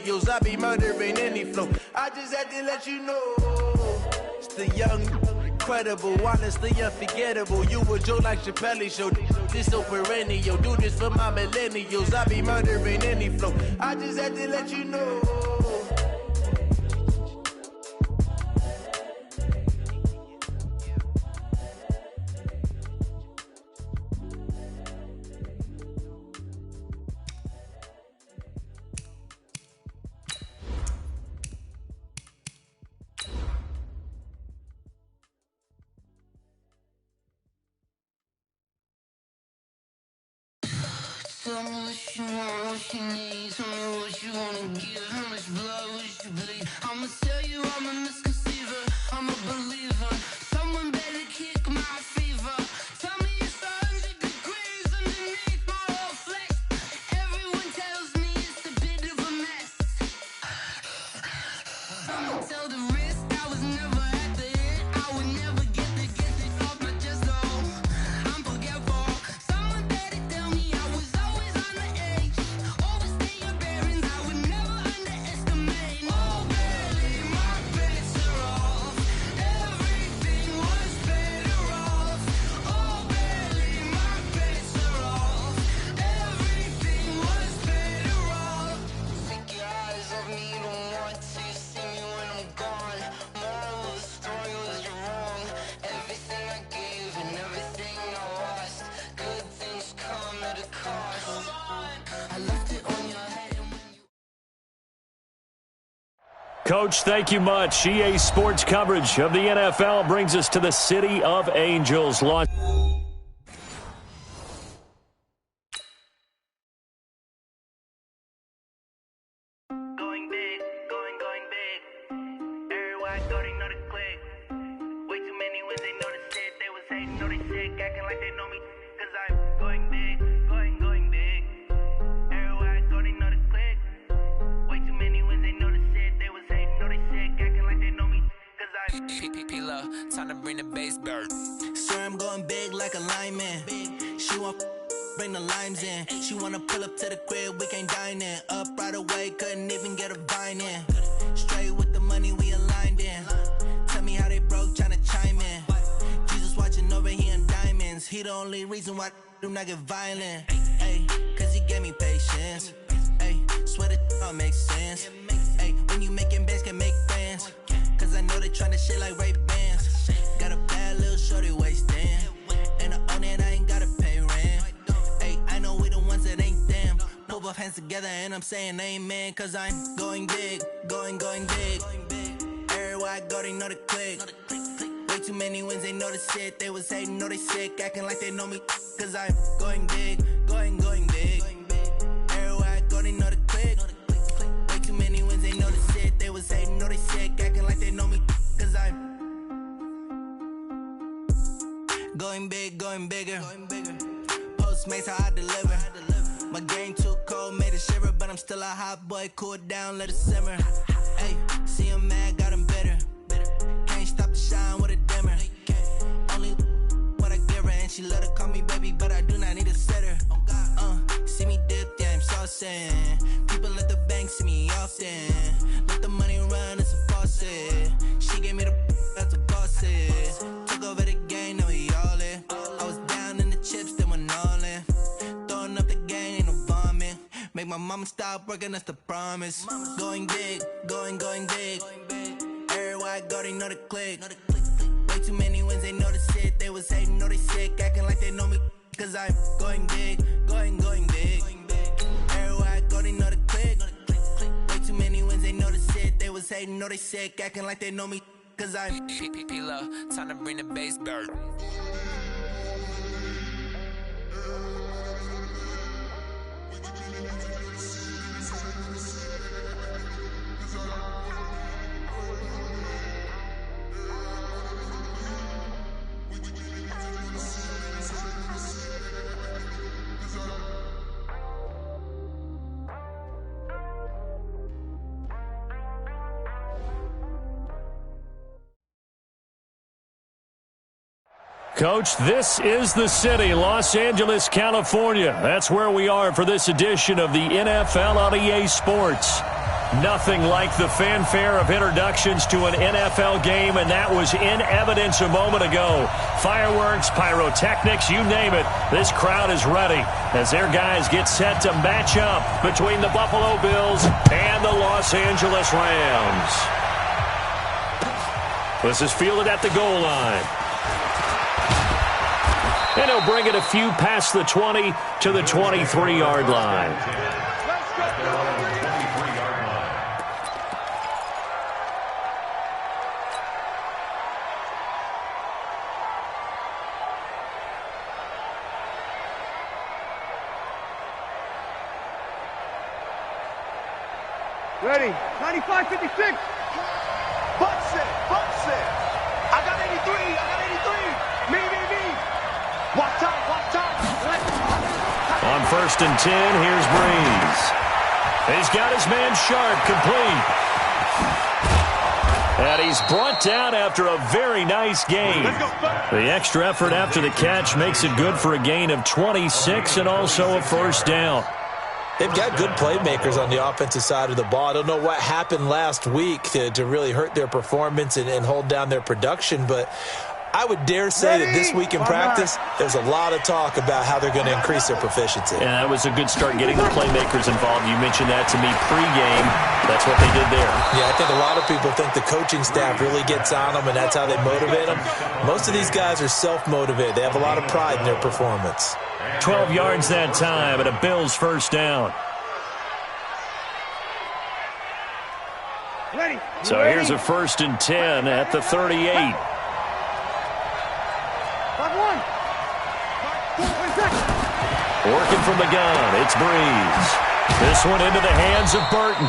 millennials. I be murdering any flow. I just had to let you know. It's the young, incredible, honestly unforgettable. You a joke like Chappelle Show. This so perennial. Do this for my millennials. I be murdering any flow. I just had to let you know. Tell me what you want, what you need. Tell me what you wanna give. How much blood would you bleed? I'ma tell you I'm a misconceiver. I'm a believer. Someone better kick my fever. Tell me it's 100 degrees underneath my whole flesh. Everyone tells me it's a bit of a mess. I'ma tell the risk I was never at the end. I would never get it off my chest though. I'm forgetful. Someone better tell me I was always on the edge. Overstay your bearings, I would never underestimate. Oh baby, my bets are off. Everything was better off. Oh baby, my bets are off. Everything was better off. Take your eyes off me, you don't want to see me when I'm gone. Moral of the story was you're wrong. Everything I gave and everything I lost. Good things come at a cost. I left it on your head and when you... Coach, thank you much. EA Sports coverage of the NFL brings us to the City of Angels. Going big, going big. Everywhere I go, they know the click. Way too many wins, they know the shit. They was hating, know they sick, acting like they know me. Cause I'm going big, going big. Everywhere I go, they know the click. Way too many wins, they know the shit. They was hating, know they sick, acting like they know me. Cause I'm P-P-P-Lo, time to bring the bass bird. swear I'm going big like a lineman. She want bring the limes in. She wanna pull up to the crib, we can't dine in. Up right away, couldn't even get a vine in. Straight with the money we aligned in. Tell me how they broke, tryna chime in. Jesus watching over here in diamonds. He the only reason why I do not get violent. Ay, cause he gave me patience. Ay, swear that all makes sense. Ay, when you making bands, can make friends. Cause I know they tryna shit like Ray-Bans. Got a bad little shorty wasting. And I own it, I ain't gotta pay rent. Ay, I know we the ones that ain't them. Pull both hands together and I'm saying amen. Cause I'm going big, going big. Everywhere I go, they know the click. Way too many wins, they know the shit. They was hating, know they sick, acting like they know me. Cause I'm going big, going big. Everywhere I go, they know the click. Way too many wins, they know the shit. They was hating, know they sick, acting like they know me. Cause I'm going big, going bigger. Postmates how I deliver. My game too cold, made it shiver, but I'm still a hot boy. Cool it down, let it simmer. Hey, see him mad, got him bitter. Can't stop the shine with a dimmer. Only what I give her, and she love to call me baby, but I do not need a sitter. See me dip, yeah, I'm saucing. People at the bank see me often. Let the money run, it's a faucet. She gave me the that's a boss is. Took over the game, now we all in. I was down in the chips, then went all in. Throwing up the game, ain't no vomit. Make my mama stop working, that's the promise. Going big, going big. Everywhere I go, they know the click. Way too many wins, they know the shit. They was hating, know they sick, acting like they know me. Cause I'm going big, going big. Everywhere I go, they know the click. Way too many wins, they know the shit. They was hating, know they sick, acting like they know me. Cause I'm P-P-P-Lo, time to bring the bass bird. Coach, this is the city, Los Angeles, California. That's where we are for this edition of the NFL on EA Sports. Nothing like the fanfare of introductions to an NFL game, and that was in evidence a moment ago. Fireworks, pyrotechnics, you name it. This crowd is ready as their guys get set to match up between the Buffalo Bills and the Los Angeles Rams. This is fielded at the goal line. And he'll bring it a few past the 20 to the 23-yard line. Ready, 95-56. Bucks it. I got 83. Me. Watch out. On 1st and 10, here's Breeze. He's got his man Sharp complete. And he's brought down after a very nice gain. The extra effort after the catch makes it good for a gain of 26 and also a first down. They've got good playmakers on the offensive side of the ball. I don't know what happened last week to really hurt their performance and hold down their production, but I would dare say that this week in practice, there's a lot of talk about how they're going to increase their proficiency. And that was a good start getting the playmakers involved. You mentioned that to me pregame. That's what they did there. Yeah, I think a lot of people think the coaching staff really gets on them, and that's how they motivate them. Most of these guys are self-motivated. They have a lot of pride in their performance. 12 yards that time, and a Bills first down. So here's a 1st and 10 at the 38. Working from the gun, it's Breeze. This one into the hands of Burton.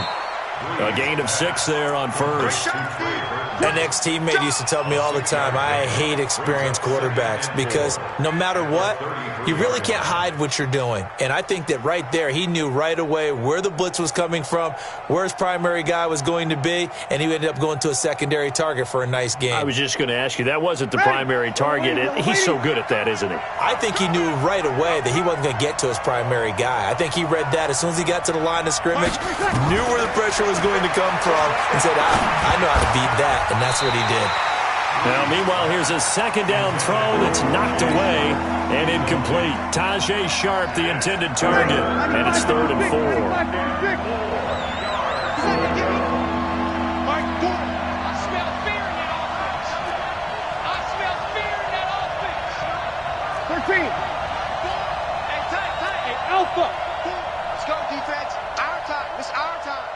A gain of 6 there on first. An ex-teammate used to tell me all the time, I hate experienced quarterbacks because no matter what, you really can't hide what you're doing. And I think that right there, he knew right away where the blitz was coming from, where his primary guy was going to be, and he ended up going to a secondary target for a nice game. I was just going to ask you, that wasn't the primary target. He's so good at that, isn't he? I think he knew right away that he wasn't going to get to his primary guy. I think he read that as soon as he got to the line of scrimmage, knew where the pressure was going to come from, and said, I know how to beat that. And that's what he did. Now, meanwhile, here's a second down throw that's knocked away and incomplete. Tajay Sharp, the intended target, and it's 3rd and 4. I smell fear in that offense. 13. Hey, Alpha. Let's go, defense. Our time. It's our time.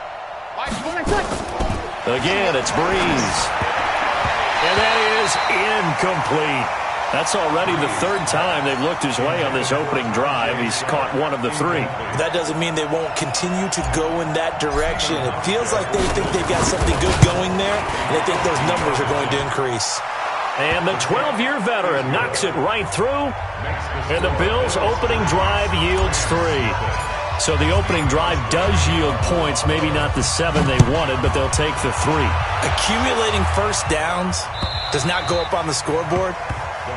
Again, it's Breeze. And that is incomplete. That's already the 3rd time they've looked his way on this opening drive. He's caught 1 of the 3. That doesn't mean they won't continue to go in that direction. It feels like they think they've got something good going there, and they think those numbers are going to increase. And the 12-year veteran knocks it right through, and the Bills' opening drive yields 3. So the opening drive does yield points, maybe not the 7 they wanted, but they'll take the 3. Accumulating first downs does not go up on the scoreboard,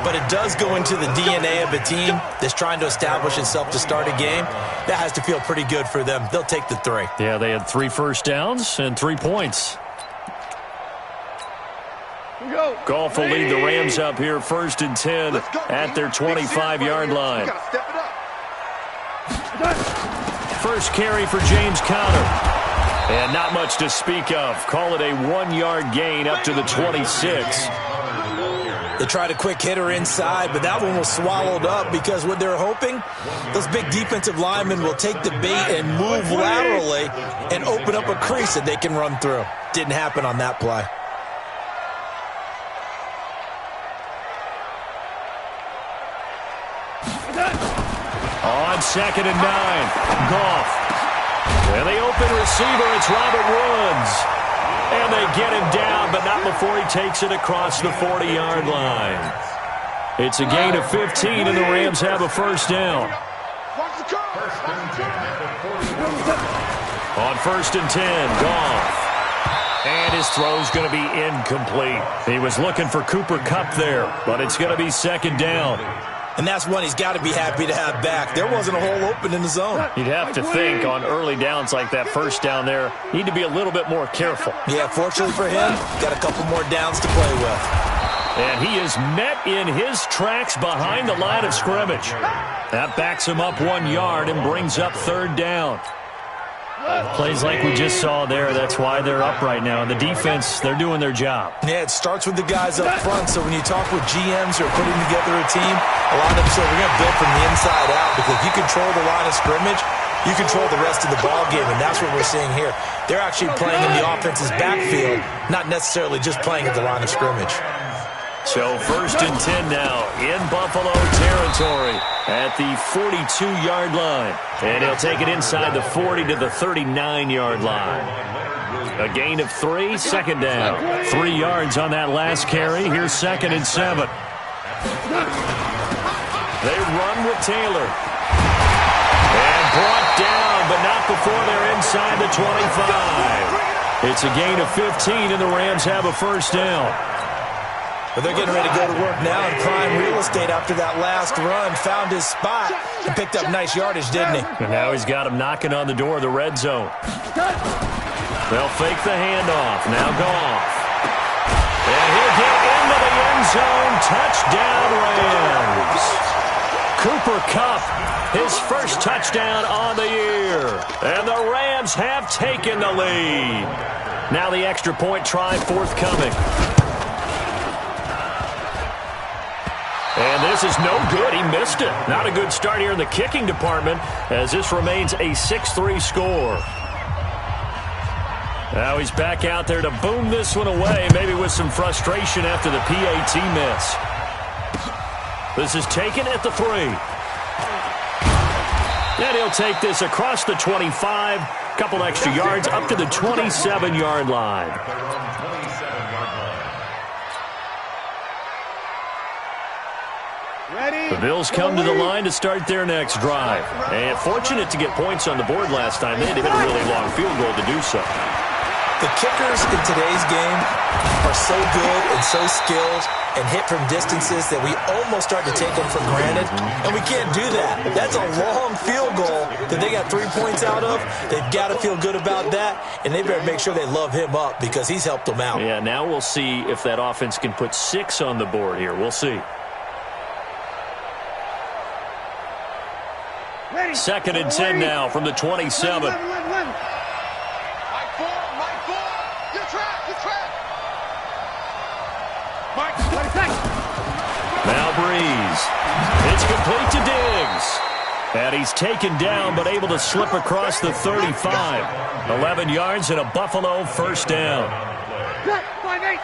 but it does go into the DNA of a team that's trying to establish itself to start a game. That has to feel pretty good for them. They'll take the 3. Yeah, they had 3 first downs and 3 points. Goff will lead the Rams up here 1st and 10 at their 25-yard line. First carry for James Conner. And not much to speak of. Call it a 1-yard gain up to the 26. They tried a quick hitter inside, but that one was swallowed up because what they're hoping, those big defensive linemen will take the bait and move laterally and open up a crease that they can run through. Didn't happen on that play. On 2nd and 9, Goff. And the open receiver, it's Robert Woods. And they get him down, but not before he takes it across the 40-yard line. It's a gain of 15, and the Rams have a first down. On 1st and 10, Goff. And his throw's going to be incomplete. He was looking for Cooper Kupp there, but it's going to be 2nd down. And that's one he's got to be happy to have back. There wasn't a hole open in the zone. You'd have to think on early downs like that first down there, need to be a little bit more careful. Yeah, fortunately for him, got a couple more downs to play with. And he is met in his tracks behind the line of scrimmage. That backs him up 1 yard and brings up third down. Plays like we just saw there. That's why they're up right now. And the defense, they're doing their job. Yeah, it starts with the guys up front. So when you talk with GMs who are putting together a team, a lot of them say we're going to build from the inside out, because if you control the line of scrimmage, you control the rest of the ball game, and that's what we're seeing here. They're actually playing in the offense's backfield, not necessarily just playing at the line of scrimmage. So 1st and 10 now in Buffalo territory at the 42-yard line. And he'll take it inside the 40 to the 39-yard line. A gain of 3, second down. 3 yards on that last carry. Here's 2nd and 7. They run with Taylor. And brought down, but not before they're inside the 25. It's a gain of 15, and the Rams have a first down. But they're getting ready to go to work now in prime real estate after that last run. Found his spot and picked up nice yardage, didn't he? And now he's got him knocking on the door of the red zone. They'll fake the handoff. Now Goff. And he'll get into the end zone. Touchdown, Rams. Cooper Kupp, his first touchdown on the year. And the Rams have taken the lead. Now the extra point try forthcoming. And this is no good. He missed it. Not a good start here in the kicking department, as this remains a 6-3 score. Now he's back out there to boom this one away, maybe with some frustration after the PAT miss. This is taken at the 3. And he'll take this across the 25, couple extra yards up to the 27-yard line. The Bills come to the line to start their next drive. And fortunate to get points on the board last time. They had to hit a really long field goal to do so. The kickers in today's game are so good and so skilled and hit from distances that we almost start to take them for granted. And we can't do that. That's a long field goal that they got 3 points out of. They've got to feel good about that, and they better make sure they love him up because he's helped them out. Yeah, now we'll see if that offense can put 6 on the board here. We'll see. 2nd and 10 now from the 27. Mike 4, you track. Now Breeze. It's complete to Diggs. And he's taken down but able to slip across the 35. 11 yards and a Buffalo first down.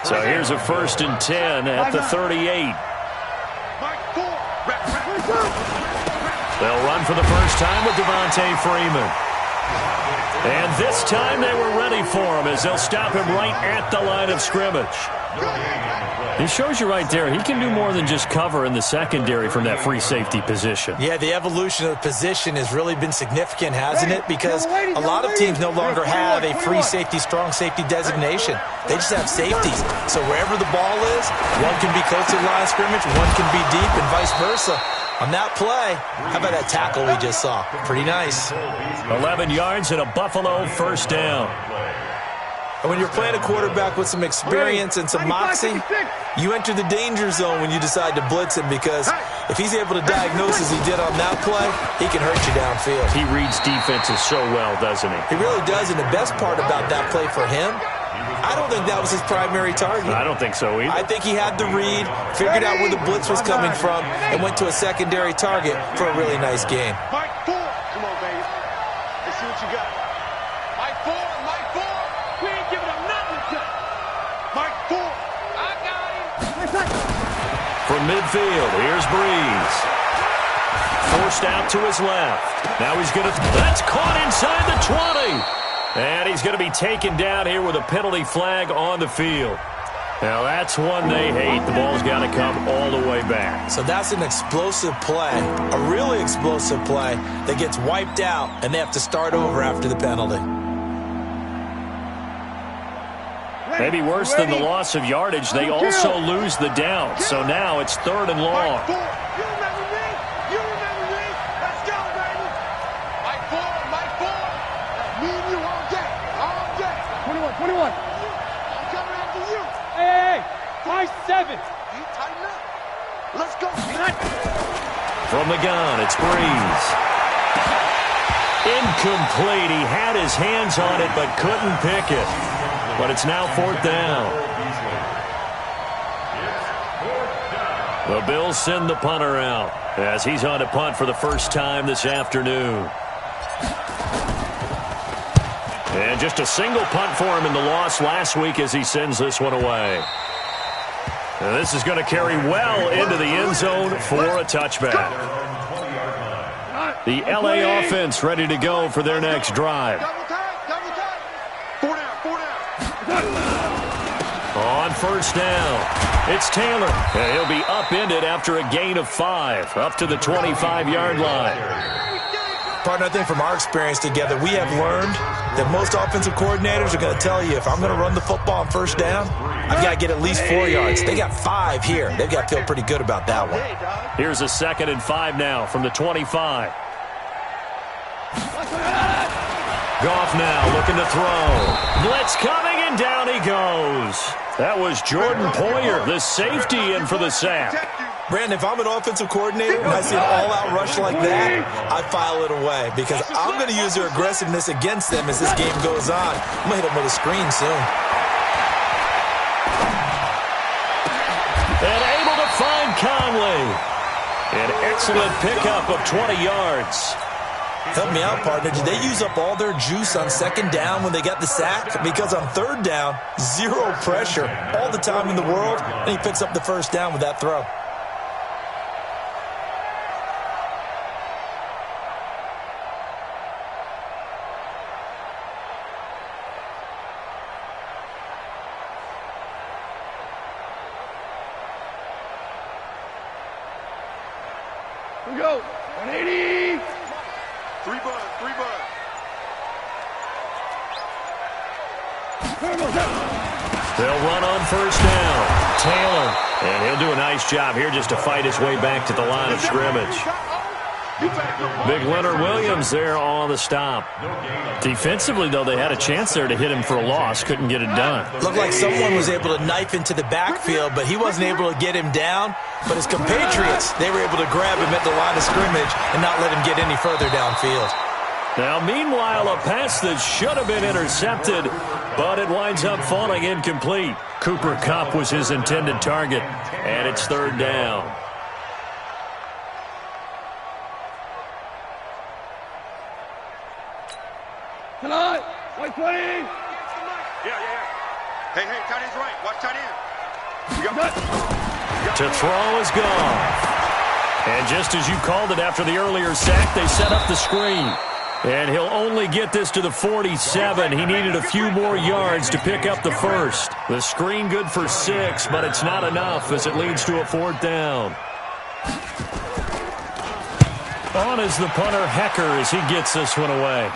So here's a 1st and 10 at the 38. They'll run for the first time with Devontae Freeman. And this time they were ready for him as they'll stop him right at the line of scrimmage. It shows you right there, he can do more than just cover in the secondary from that free safety position. Yeah, the evolution of the position has really been significant, hasn't it? Because a lot of teams no longer have a free safety, strong safety designation. They just have safeties. So wherever the ball is, one can be close to the line of scrimmage, one can be deep, and vice versa. On that play, how about that tackle we just saw? Pretty nice. 11 yards and a Buffalo first down. And when you're playing a quarterback with some experience and some moxie, you enter the danger zone when you decide to blitz him, because if he's able to diagnose as he did on that play, he can hurt you downfield. He reads defenses so well, doesn't he? He really does, and the best part about that play for him, I don't think that was his primary target. I don't think so either. I think he had the read, figured out where the blitz was coming from, and went to a secondary target for a really nice gain. Mike 4. Come on, baby. Let's see what you got. Mike 4. We ain't giving him nothing. Mike 4. I got him. From midfield, here's Breeze. Forced out to his left. Now he's going to... That's caught inside the 20. And he's going to be taken down here with a penalty flag on the field. Now that's one they hate. The ball's got to come all the way back. So that's an explosive play, a really explosive play that gets wiped out, and they have to start over after the penalty. Maybe worse than the loss of yardage, they also lose the down. So now it's 3rd and long. 21. I'm coming after you. Hey, 5-7. You tighten up. Let's go. From the gun, it's Breeze. Incomplete. He had his hands on it but couldn't pick it. But it's now 4th down. The Bills send the punter out as he's on to punt for the first time this afternoon. And just a single punt for him in the loss last week as he sends this one away. And this is going to carry well into the end zone for a touchback. The LA offense ready to go for their next drive. Four down. On first down, it's Taylor. And he'll be upended after a gain of 5, up to the 25-yard line. Partner, I think from our experience together, we have learned that most offensive coordinators are going to tell you, if I'm going to run the football on first down, I've got to get at least 4 yards. They got 5 here. They've got to feel pretty good about that one. Here's a 2nd and 5 now from the 25. Goff now looking to throw. Blitz coming, and down he goes. That was Jordan Poyer, the safety, in for the sack. Brandon, if I'm an offensive coordinator and I see an all-out rush like that, I file it away because I'm going to use their aggressiveness against them as this game goes on. I'm going to hit them with a screen soon. And able to find Conley. An excellent pickup of 20 yards. Help me out, partner. Did they use up all their juice on 2nd down when they got the sack? Because on 3rd down, 0 pressure all the time in the world, and he picks up the 1st down with that throw. Here we go. 180. 3 bud. They'll run on first down. Taylor. And he'll do a nice job here just to fight his way back to the line of scrimmage. Big Leonard Williams there on the stop. Defensively, though, they had a chance there to hit him for a loss. Couldn't get it done. Looked like someone was able to knife into the backfield, but he wasn't able to get him down. But his compatriots, they were able to grab him at the line of scrimmage and not let him get any further downfield. Now, meanwhile, a pass that should have been intercepted, but it winds up falling incomplete. Cooper Kupp was his intended target, and it's 3rd down. Tonight, 120. Yeah. Hey, tight end's right. Watch tight end. To throw is gone. And just as you called it after the earlier sack, they set up the screen. And he'll only get this to the 47. He needed a few more yards to pick up the 1st. The screen good for 6, but it's not enough as it leads to a 4th down. On is the punter, Hecker, as he gets this one away.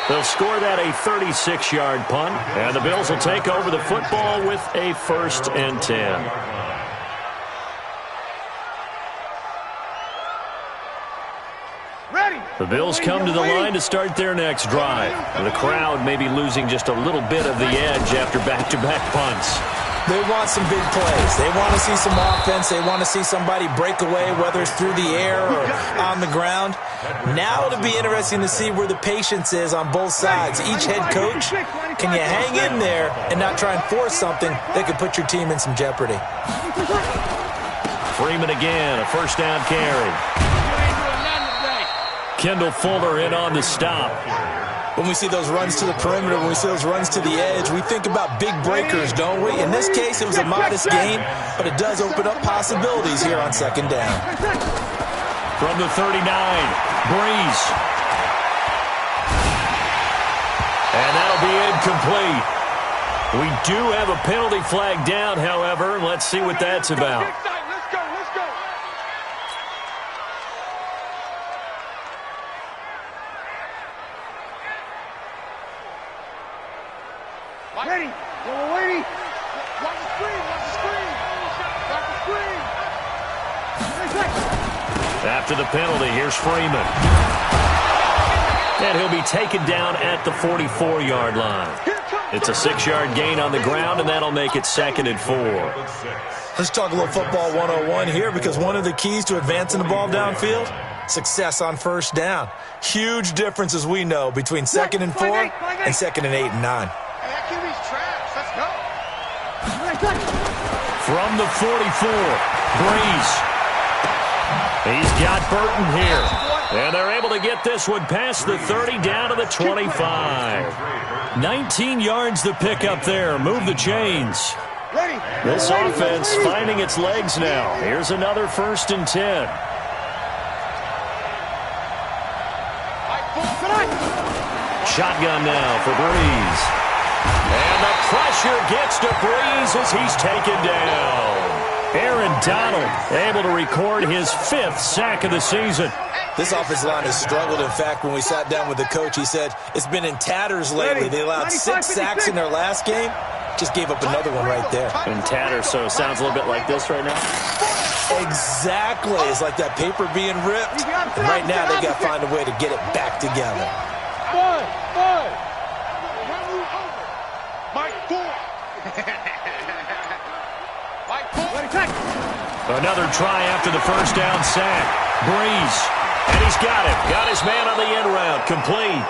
They'll score that a 36-yard punt, and the Bills will take over the football with a 1st and 10. The Bills come to the line to start their next drive. The crowd may be losing just a little bit of the edge after back-to-back punts. They want some big plays. They want to see some offense. They want to see somebody break away, whether it's through the air or on the ground. Now it'll be interesting to see where the patience is on both sides. Each head coach, can you hang in there and not try and force something that could put your team in some jeopardy? Freeman again, a 1st down carry. Kendall Fuller in on the stop. When we see those runs to the perimeter, when we see those runs to the edge, we think about big breakers, don't we? In this case, it was a modest gain, but it does open up possibilities here on 2nd down. From the 39, Breeze. And that'll be incomplete. We do have a penalty flag down, however. Let's see what that's about. Let's go. Ready. We're waiting. Watch the screen. After the penalty, here's Freeman. And he'll be taken down at the 44-yard line. It's a 6-yard gain on the ground, and that'll make it 2nd and 4. Let's talk a little football 101 here, because one of the keys to advancing the ball downfield, success on first down. Huge difference, as we know, between 2nd and 4 and 2nd and 8 and 9. Hey, that QB's trash. Let's go. From the 44, Breeze. He's got Burton here. And they're able to get this one past the 30 down to the 25. 19 yards to pick up there. Move the chains. This offense finding its legs now. Here's another 1st and 10. Shotgun now for Breeze. And the pressure gets to Breeze as he's taken down. Aaron Donald able to record his 5th sack of the season. This offensive line has struggled. In fact, when we sat down with the coach, he said it's been in tatters lately. They allowed 6 sacks in their last game. Just gave up another one right there. In tatters, so it sounds a little bit like this right now. Exactly. It's like that paper being ripped. And right now, they've got to find a way to get it back together. Another try after the 1st down sack. Breeze. And he's got him. Got his man on the end route. Complete.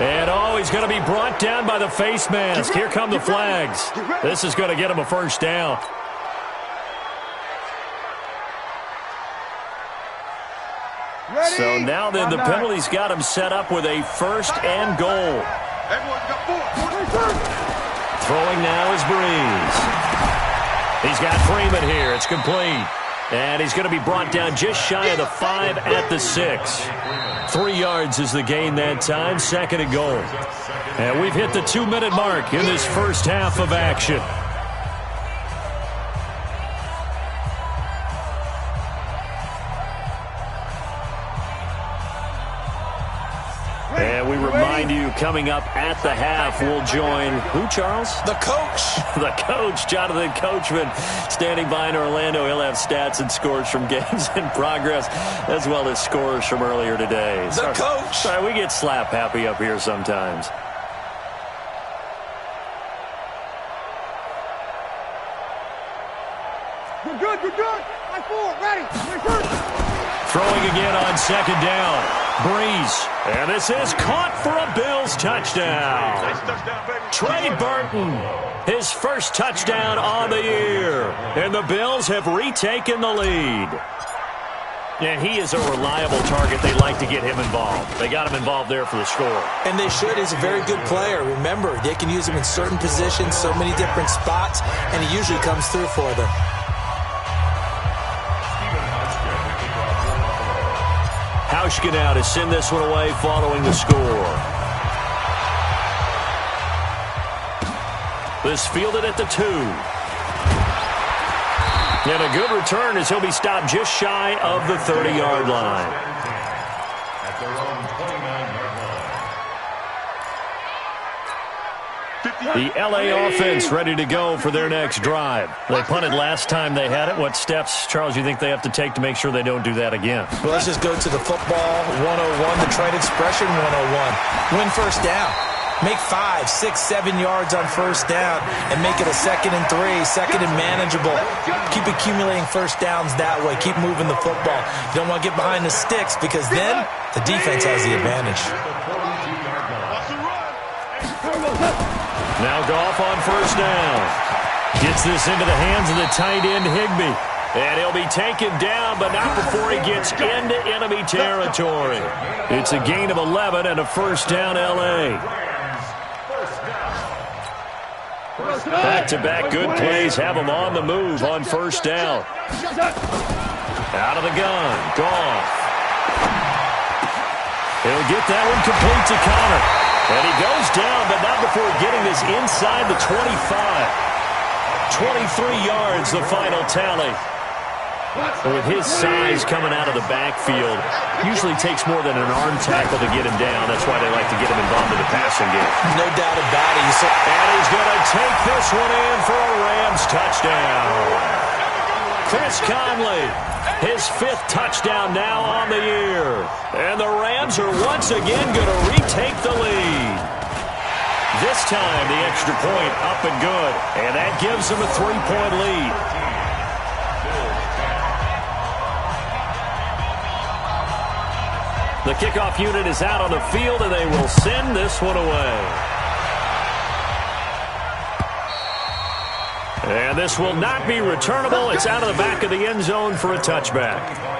And, he's going to be brought down by the face mask. Here come the flags. This is going to get him a 1st down. So now then, the penalty's got him set up with a 1st and goal. Throwing now is Breeze. He's got Freeman here. It's complete. And he's going to be brought down just shy of the 5 at the 6. 3 yards is the gain that time. 2nd and goal. And we've hit the 2-minute mark in this first half of action. And we remind you, coming up at the half, we'll join who, Charles? The coach. The coach, Jonathan Coachman, standing by in Orlando. He'll have stats and scores from games in progress, as well as scores from earlier today. The coach. Sorry, we get slap happy up here sometimes. You're good. My 4, ready. Throwing again on 2nd down. Breeze. And this is caught for a Bills touchdown. Nice touchdown, baby. Trey Burton, his 1st touchdown on the year. And the Bills have retaken the lead. And he is a reliable target. They like to get him involved. They got him involved there for the score. And they should. He's a very good player. Remember, they can use him in certain positions, so many different spots, and he usually comes through for them. Hauschka now to send this one away following the score. This fielded at the 2. And a good return as he'll be stopped just shy of the 30-yard line. At their own 29-yard line. The L.A. offense ready to go for their next drive. They punted last time they had it. What steps, Charles, you think they have to take to make sure they don't do that again? Well, let's just go to the football 101, the trade expression 101. Win first down. Make 5, 6, 7 yards on first down and make it a 2nd and 3, 2nd and manageable. Keep accumulating first downs that way. Keep moving the football. You don't want to get behind the sticks because then the defense has the advantage. Now Goff on first down. Gets this into the hands of the tight end, Higbee. And he'll be taken down, but not before he gets into enemy territory. It's a gain of 11 and a 1st down, L.A. Back-to-back good plays have him on the move on first down. Out of the gun, Goff. He'll get that one complete to Connor. And he goes down, but not before getting this inside the 25. 23 yards, the final tally. With his size coming out of the backfield, usually takes more than an arm tackle to get him down. That's why they like to get him involved in the passing game. No doubt about it. And he's going to take this one in for a Rams touchdown. Chris Conley. His 5th touchdown now on the year. And the Rams are once again going to retake the lead. This time, the extra point up and good. And that gives them a 3-point lead. The kickoff unit is out on the field, and they will send this one away. And this will not be returnable. It's out of the back of the end zone for a touchback.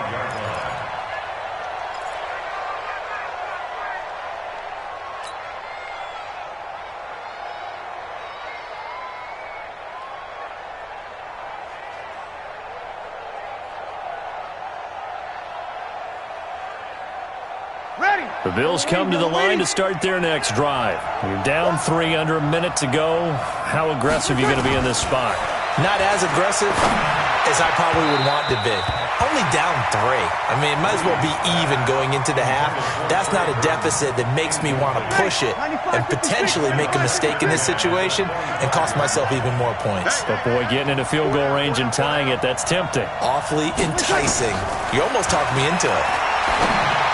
The Bills come to the line to start their next drive. You're down 3 under a minute to go. How aggressive are you going to be in this spot? Not as aggressive as I probably would want to be. Only down 3. I mean, it might as well be even going into the half. That's not a deficit that makes me want to push it and potentially make a mistake in this situation and cost myself even more points. But, boy, getting into field goal range and tying it, that's tempting. Awfully enticing. You almost talked me into it.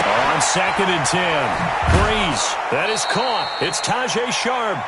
On 2nd and 10. Breeze. That is caught. It's Tajay Sharp.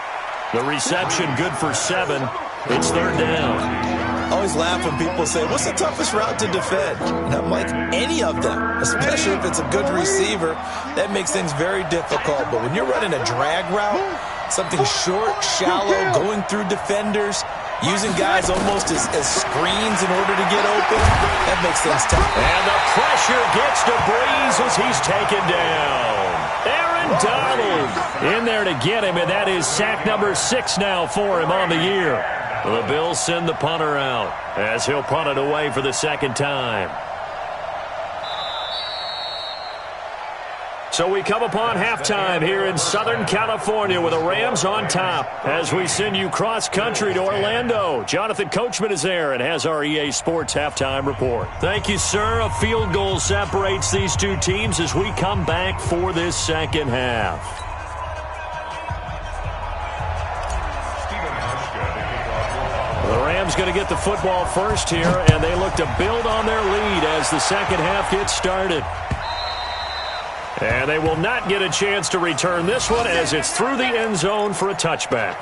The reception good for 7. It's 3rd down. I always laugh when people say, what's the toughest route to defend? And I'm like, any of them, especially if it's a good receiver. That makes things very difficult. But when you're running a drag route, something short, shallow, going through defenders, using guys almost as screens in order to get open, that makes things tough. And the pressure gets to Breeze as he's taken down. Aaron Donald in there to get him, and that is sack number 6 now for him on the year. The Bills send the punter out as he'll punt it away for the 2nd time. So we come upon halftime here in Southern California with the Rams on top as we send you cross-country to Orlando. Jonathan Coachman is there and has our EA Sports halftime report. Thank you, sir. A field goal separates these two teams as we come back for this second half. The Rams going to get the football first here, and they look to build on their lead as the second half gets started. And they will not get a chance to return this one as it's through the end zone for a touchback.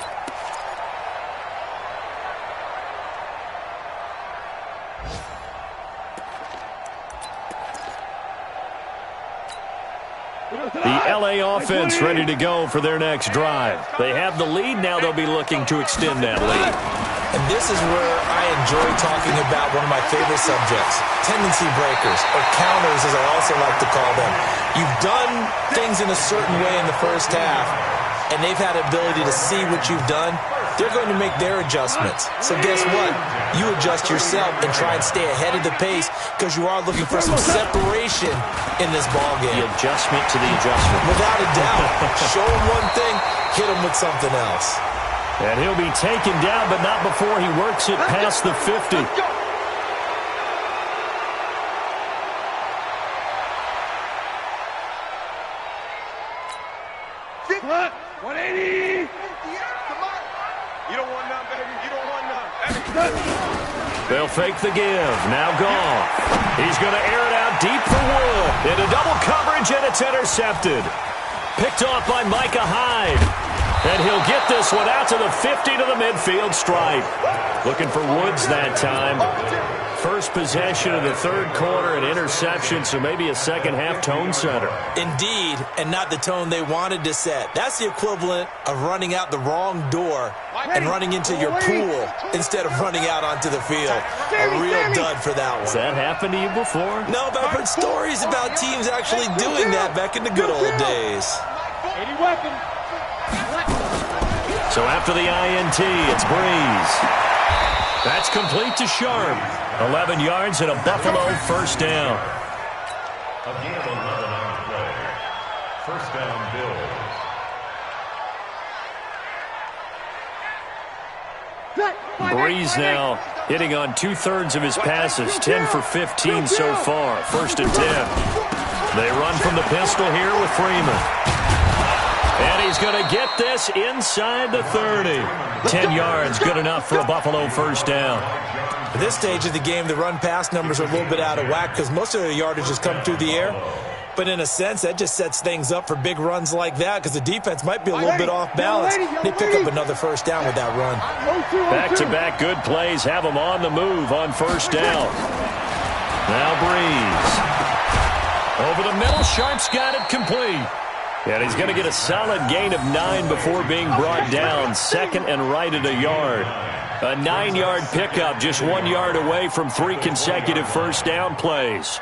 The LA offense ready to go for their next drive. They have the lead. Now they'll be looking to extend that lead. And this is where I enjoy talking about one of my favorite subjects, tendency breakers, or counters as I also like to call them. You've done things in a certain way in the first half, and they've had the ability to see what you've done. They're going to make their adjustments. So guess what? You adjust yourself and try and stay ahead of the pace because you are looking for some separation in this ballgame. The adjustment to the adjustment. Without a doubt. Show him one thing, hit him with something else. And he'll be taken down, but not before he works it past the 50. What? 180. You don't want none, baby. You don't want none. They'll fake the give. Now Goff. He's going to air it out deep for Wood. Into double coverage, and it's intercepted. Picked off by Micah Hyde. And he'll get this one out to the 50 to the midfield stripe. Looking for Woods that time. First possession of the third quarter, an interception, so maybe a second-half tone setter. Indeed, and not the tone they wanted to set. That's the equivalent of running out the wrong door and running into your pool instead of running out onto the field. A real dud for that one. Has that happened to you before? No, but I've heard stories about teams actually doing that back in the good old days. 80 weapons. So after the INT, it's Breeze. That's complete to Sharp. 11 yards and a Buffalo first down. Again, 11 on play. First down, Bills. Breeze now hitting on 2/3 of his passes, 10 for 15 so far. First and 10. They run from the pistol here with Freeman. And he's going to get this inside the 30. 10 yards, good enough for a Buffalo first down. At this stage of the game, the run-pass numbers are a little bit out of whack because most of their yardage has come through the air. But in a sense, that just sets things up for big runs like that because the defense might be a little bit off balance. They pick up another first down with that run. Back-to-back good plays have them on the move on first down. Now Breeze. Over the middle, Sharp's got it complete. And he's going to get a solid gain of 9 before being brought down. Second and right at a yard. A 9-yard pickup, just 1 yard away from 3 consecutive first down plays.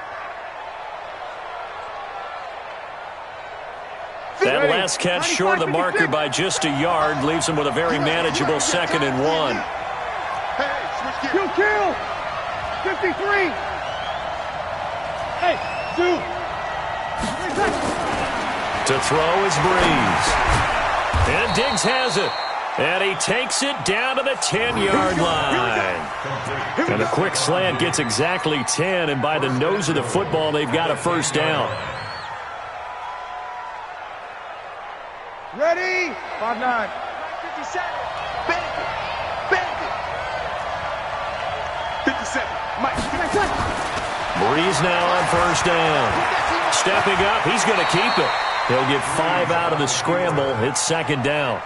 That last catch short of the marker by just a yard leaves him with a very manageable 2nd and 1. Kill! 53! Hey, Sue! To throw is Breeze. And Diggs has it. And he takes it down to the 10-yard line. And a quick slant gets exactly 10, and by the nose of the football, they've got a first down. Ready? 5-9. 57. Bend it. 57. Mike. Breeze now on first down. Stepping up, he's going to keep it. He'll get 5 out of the scramble. It's 2nd down.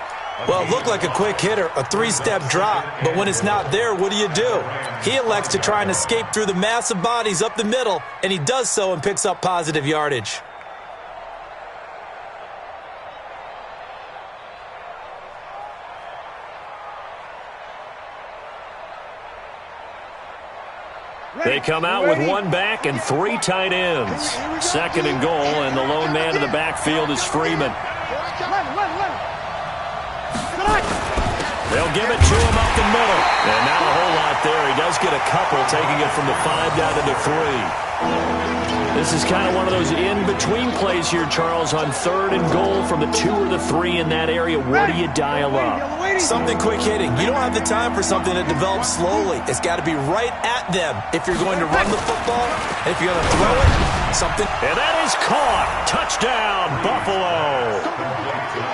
Well, it looked like a quick hitter, a 3-step drop, but when it's not there, what do? He elects to try and escape through the massive bodies up the middle, and he does so and picks up positive yardage. They come out with 1 back and 3 tight ends. 2nd and goal, and the lone man in the backfield is Freeman. They'll give it to him up the middle. And not a whole lot there. He does get a couple, taking it from the 5 down to the 3. This is kind of one of those in-between plays here, Charles, on 3rd and goal from the 2 or the 3 in that area. What do you dial up? Something quick hitting. You don't have the time for something that develops slowly. It's got to be right at them if you're going to run the football. And if you're going to throw it, something. And that is caught. Touchdown, Buffalo.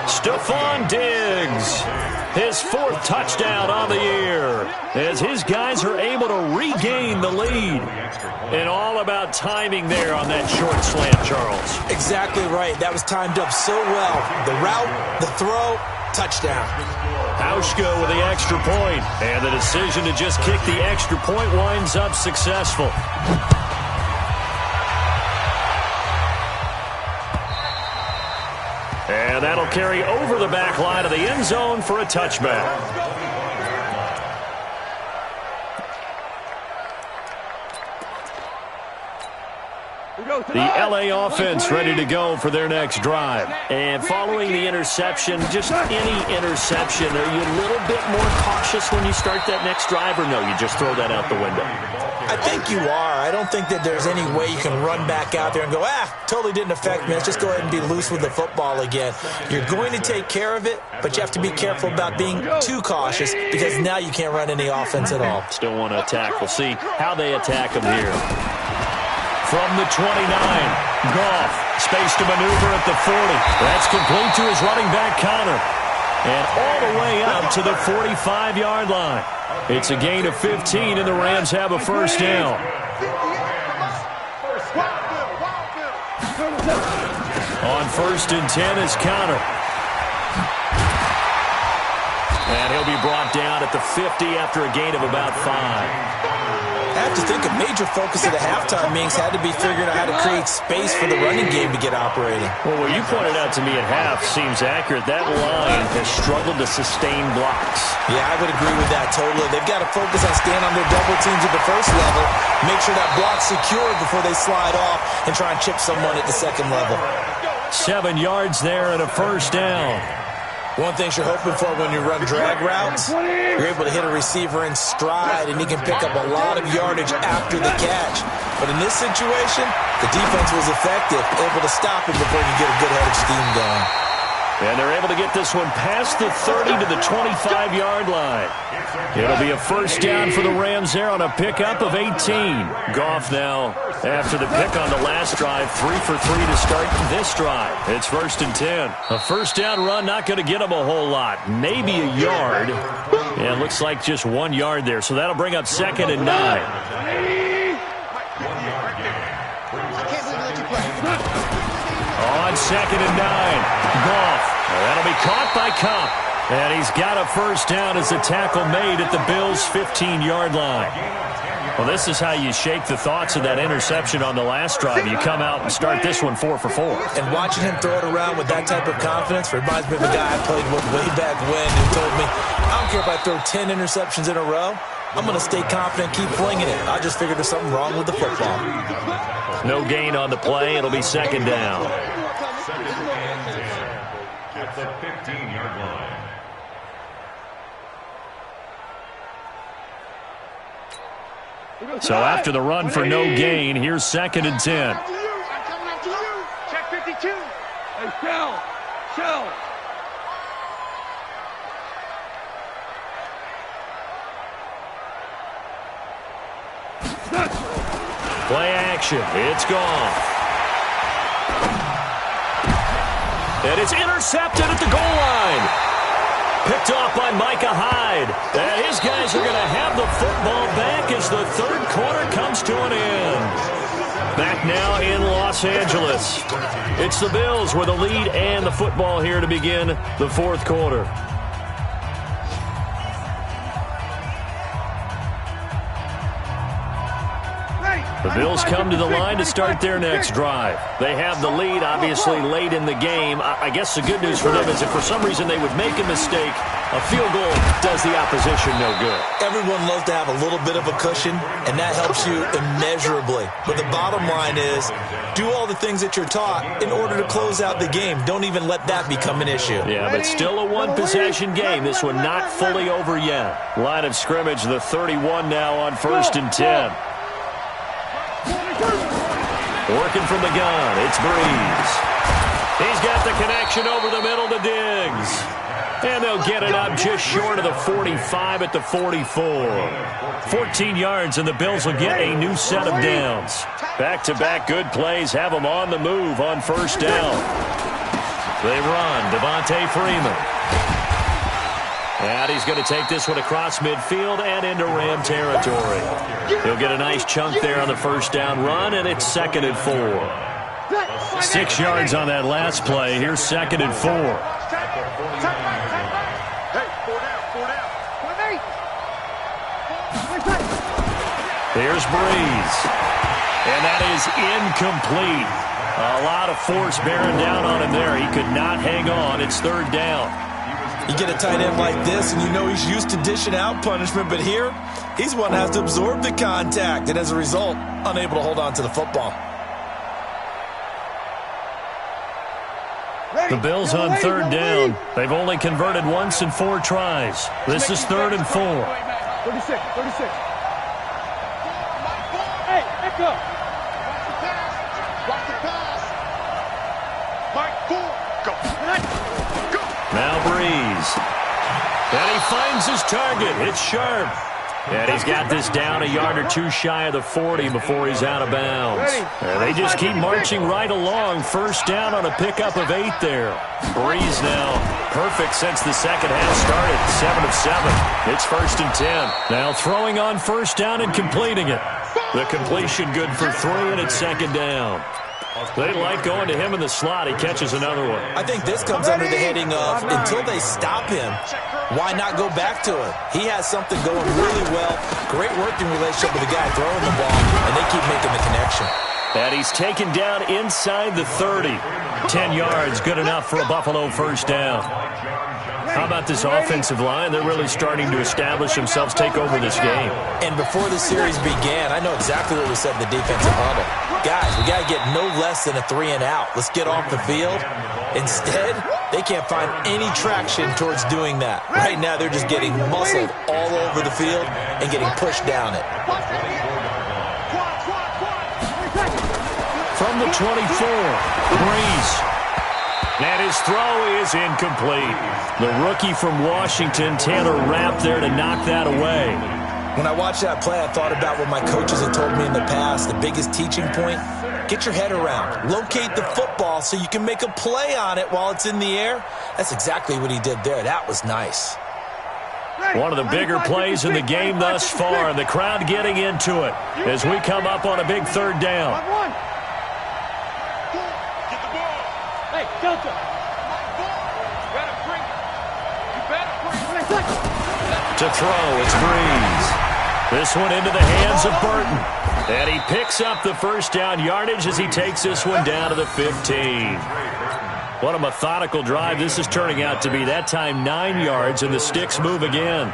Stephon Diggs. His 4th touchdown on the year as his guys are able to regain the lead. And all about timing there on that short slant, Charles. Exactly right. That was timed up so well. The route, the throw, touchdown. Hauschka with the extra point. And the decision to just kick the extra point winds up successful. And that'll carry over the back line of the end zone for a touchback. The L.A. offense ready to go for their next drive. And following the interception, just any interception, are you a little bit more cautious when you start that next drive, or no, you just throw that out the window? I think you are. I don't think that there's any way you can run back out there and go, totally didn't affect me. Let's just go ahead and be loose with the football again. You're going to take care of it, but you have to be careful about being too cautious because now you can't run any offense at all. Still want to attack. We'll see how they attack them here. From the 29, Goff, space to maneuver at the 40. That's complete to his running back, Connor. And all the way up to the 45-yard line. It's a gain of 15, and the Rams have a first down. On 1st and 10 is Connor. And he'll be brought down at the 50 after a gain of about 5. I have to think a major focus of the halftime meetings had to be figuring out how to create space for the running game to get operating. Well, what you pointed out to me at half seems accurate. That line has struggled to sustain blocks. Yeah, I would agree with that totally. They've got to focus on staying on their double teams at the first level, make sure that block's secured before they slide off, and try and chip someone at the second level. 7 yards there and a first down. One thing you're hoping for when you run drag routes, you're able to hit a receiver in stride, and he can pick up a lot of yardage after the catch. But in this situation, the defense was effective, able to stop him before he could get a good head of steam going. And they're able to get this one past the 30 to the 25-yard line. It'll be a first down for the Rams there on a pickup of 18. Goff now After the pick on the last drive, 3 for 3 to start this drive. It's 1st and 10. A first down run, not going to get them a whole lot. Maybe a yard. Yeah, it looks like just 1 yard there. So that'll bring up 2nd and 9. On 2nd and 9. Goff. That'll be caught by Cup. And he's got a first down as a tackle made at the Bills' 15-yard line. Well, this is how you shake the thoughts of that interception on the last drive. You come out and start this one 4 for 4. And watching him throw it around with that type of confidence reminds me of a guy I played with way back when who told me, I don't care if I throw 10 interceptions in a row. I'm going to stay confident, keep flinging it. I just figured there's something wrong with the football. No gain on the play. It'll be 2nd down. At the 15-yard line. So after the run for no gain, here's 2nd and 10. Check 52. Hey, Shell. Play action. It's gone. And it's intercepted at the goal line. Picked off by Micah Hyde. And his guys are going to have the football back as the third quarter comes to an end. Back now in Los Angeles. It's the Bills with a lead and the football here to begin the fourth quarter. The Bills come to the line to start their next drive. They have the lead, obviously, late in the game. I guess the good news for them is if for some reason they would make a mistake, a field goal does the opposition no good. Everyone loves to have a little bit of a cushion, and that helps you immeasurably. But the bottom line is, do all the things that you're taught in order to close out the game. Don't even let that become an issue. Yeah, but still a one-possession game. This one not fully over yet. Line of scrimmage, the 31 now on 1st and 10. Working from the gun, it's Breeze. He's got the connection over the middle to Diggs. And they'll get it up just short of the 45 at the 44. 14 yards, and the Bills will get a new set of downs. Back-to-back good plays have them on the move on 1st down. They run, Devontae Freeman. And he's going to take this one across midfield and into Ram territory. He'll get a nice chunk there on the 1st down run, and it's 2nd and 4. 6 yards on that last play. Here's 2nd and 4. Here's Breeze. And that is incomplete. A lot of force bearing down on him there. He could not hang on. It's 3rd down. You get a tight end like this, and you know he's used to dishing out punishment, but here, he's one that has to absorb the contact, and as a result, unable to hold on to the football. The Bills on 3rd down. They've only converted once in 4 tries. This is 3rd and 4. 36. Hey, back up. Watch the pass. Mike, 4. Go. Now Breeze. And he finds his target. It's Sharp. And he's got this down a yard or 2 shy of the 40 before he's out of bounds. And they just keep marching right along. 1st down on a pickup of 8 there. Breeze now perfect since the second half started. 7 of 7. It's 1st and 10. Now throwing on 1st down and completing it. The completion good for 3, and it's 2nd down. They like going to him in the slot. He catches another one. I think this comes under the heading of until they stop him, why not go back to him? He has something going really well. Great working relationship with the guy throwing the ball, and they keep making the connection. And he's taken down inside the 30. 10 yards, good enough for a Buffalo 1st down. How about this offensive line? They're really starting to establish themselves, take over this game. And before the series began, I know exactly what we said in the defensive huddle. Guys, we got to get no less than a 3 and out. Let's get off the field. Instead, they can't find any traction towards doing that. Right now, they're just getting muscled all over the field and getting pushed down it. From the 24, Breeze. And his throw is incomplete. The rookie from Washington, Taylor Rapp, there to knock that away. When I watched that play, I thought about what my coaches had told me in the past. The biggest teaching point, get your head around. Locate the football so you can make a play on it while it's in the air. That's exactly what he did there. That was nice. One of the bigger plays in the game thus far, and the crowd getting into it as we come up on a big third down. Get the ball. Hey, Delta. To throw, it's Breeze. This one into the hands of Burton. And he picks up the first down yardage as he takes this one down to the 15. What a methodical drive this is turning out to be. That time 9 yards, and the sticks move again.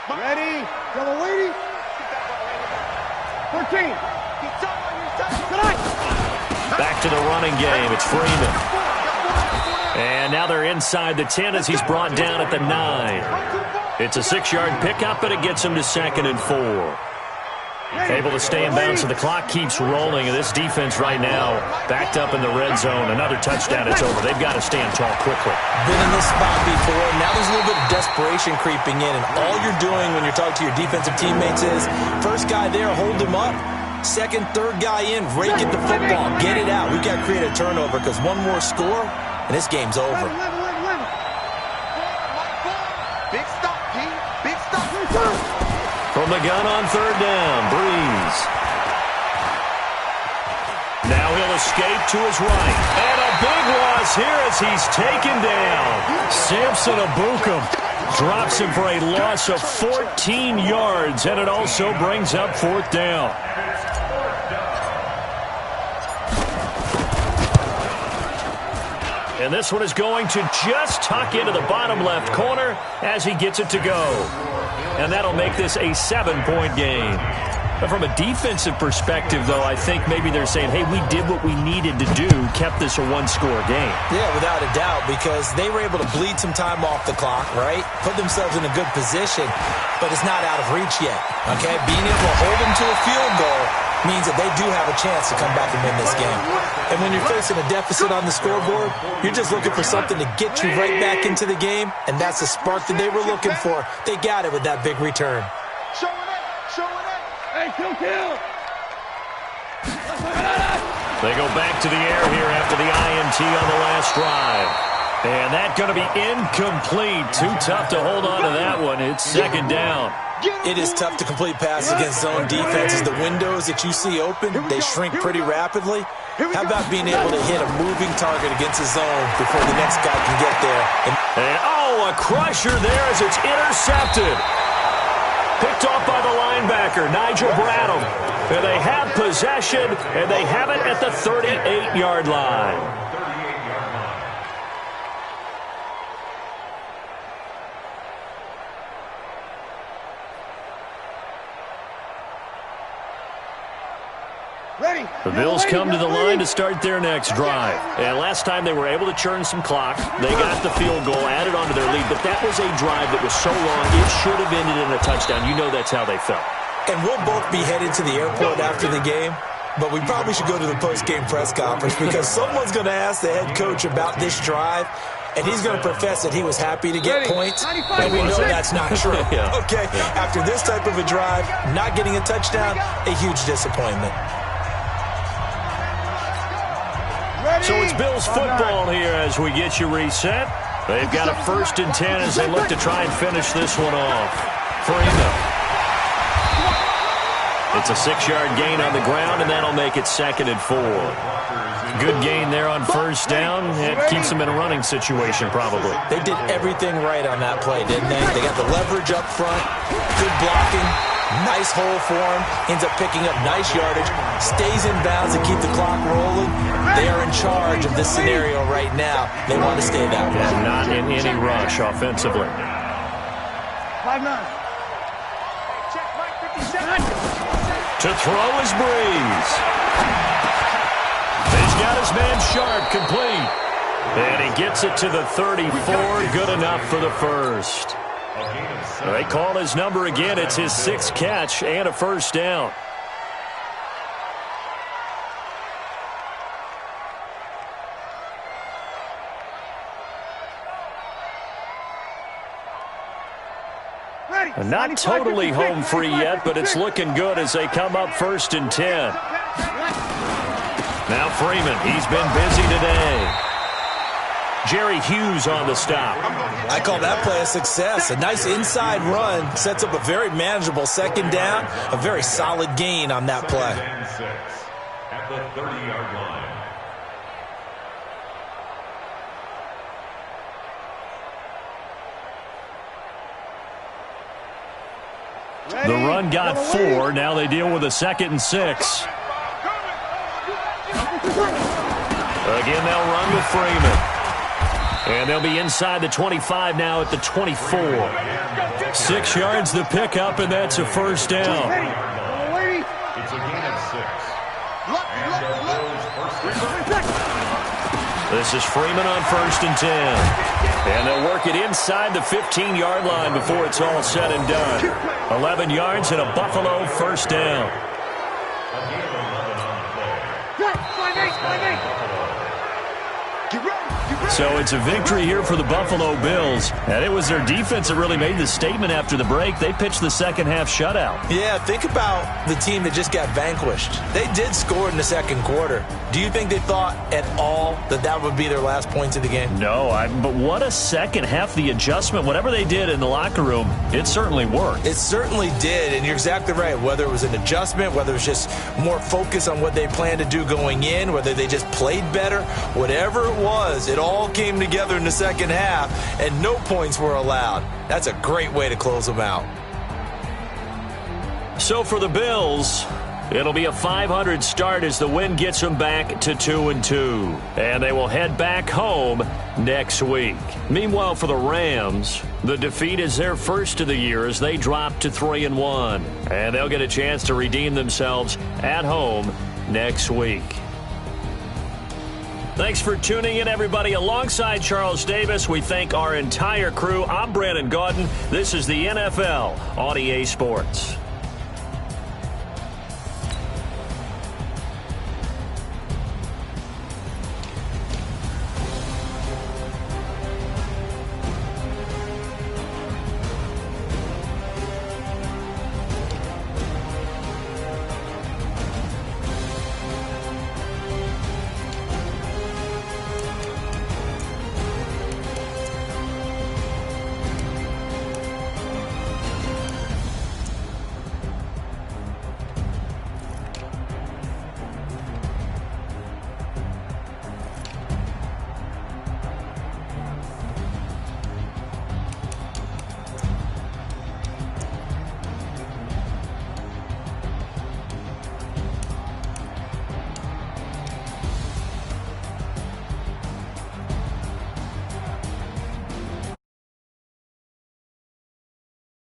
Ready? Double waiting. 14. Back to the running game. It's Freeman. And now they're inside the 10 as he's brought down at the 9. It's a 6-yard pickup, and it gets him to 2nd and 4. Able to stay in bounds, so the clock keeps rolling. And this defense right now backed up in the red zone. Another touchdown, it's over. They've got to stand tall quickly. Been in this spot before. Now there's a little bit of desperation creeping in. And all you're doing when you're talking to your defensive teammates is, first guy there, hold him up. Second, third guy in, rake at the football. Get it out. We've got to create a turnover because one more score, and this game's over. Big stop, G. Big stop. From the gun on third down, Breeze. Now he'll escape to his right. And a big loss here as he's taken down. Samson Abukum drops him for a loss of 14 yards, and it also brings up 4th down. And this one is going to just tuck into the bottom left corner as he gets it to go. And that'll make this a 7-point game. But from a defensive perspective, though, I think maybe they're saying, hey, we did what we needed to do, kept this a 1-score game. Yeah, without a doubt, because they were able to bleed some time off the clock, right? Put themselves in a good position, but it's not out of reach yet, okay? Being able to hold them to a field goal means that they do have a chance to come back and win this game. And when you're facing a deficit on the scoreboard, you're just looking for something to get you right back into the game, and that's the spark that they were looking for. They got it with that big return. Show it. Hey, kill. They go back to the air here after the INT on the last drive. And that's going to be incomplete. Too tough to hold on to that one. It's 2nd down. It is tough to complete passes against zone defenses. The windows that you see open, they shrink pretty rapidly. How about being able to hit a moving target against a zone before the next guy can get there? And a crusher there as it's intercepted. Picked off by the linebacker, Nigel Bradham. And they have possession, and they have it at the 38-yard line. The Bills come to the line to start their next drive. And last time they were able to churn some clock. They got the field goal, added on to their lead. But that was a drive that was so long, it should have ended in a touchdown. You know that's how they felt. And we'll both be headed to the airport after the game. But we probably should go to the post-game press conference because someone's going to ask the head coach about this drive. And he's going to profess that he was happy to get points, and we know that's not true. Okay, after this type of a drive, not getting a touchdown, a huge disappointment. So it's Bills football here as we get you reset. They've got a 1st and 10 as they look to try and finish this one off. Freeman. It's a 6-yard gain on the ground, and that'll make it 2nd and 4. Good gain there on 1st down. It keeps them in a running situation, probably. They did everything right on that play, didn't they? They got the leverage up front, good blocking, nice hole for him, ends up picking up nice yardage, stays in bounds to keep the clock rolling. They are in charge of this scenario right now. They want to stay that way. And not in any rush offensively. 5-9. To throw is Breeze. He's got his man Sharp complete. And he gets it to the 34. Good enough for the first. They call his number again. It's his 6th catch and a 1st down. Not totally home free yet, but it's looking good as they come up 1st and 10. Now Freeman, he's been busy today. Jerry Hughes on the stop. I call that play a success. A nice inside run sets up a very manageable second down, a very solid gain on that play. At the 30-yard line. The run got 4. Now they deal with a 2nd and 6. Again, they'll run with Freeman. And they'll be inside the 25 now at the 24. 6 yards the pickup, and that's a 1st down. It's a gain of 6. This is Freeman on 1st and 10. And they'll work it inside the 15-yard line before it's all said and done. 11 yards and a Buffalo 1st down. So it's a victory here for the Buffalo Bills. And it was their defense that really made the statement after the break. They pitched the second half shutout. Yeah, think about the team that just got vanquished. They did score in the second quarter. Do you think they thought at all that that would be their last points of the game? No, but what a second half. The adjustment, whatever they did in the locker room, it certainly worked. It certainly did, and you're exactly right. Whether it was an adjustment, whether it was just more focus on what they planned to do going in, whether they just played better, whatever it was, it all came together in the second half, and no points were allowed. That's a great way to close them out. So for the Bills, it'll be a 500 start as the win gets them back to 2-2. And they will head back home next week. Meanwhile, for the Rams, the defeat is their first of the year as they drop to 3-1. And they'll get a chance to redeem themselves at home next week. Thanks for tuning in, everybody. Alongside Charles Davis, we thank our entire crew. I'm Brandon Gaudin. This is the NFL on EA Sports.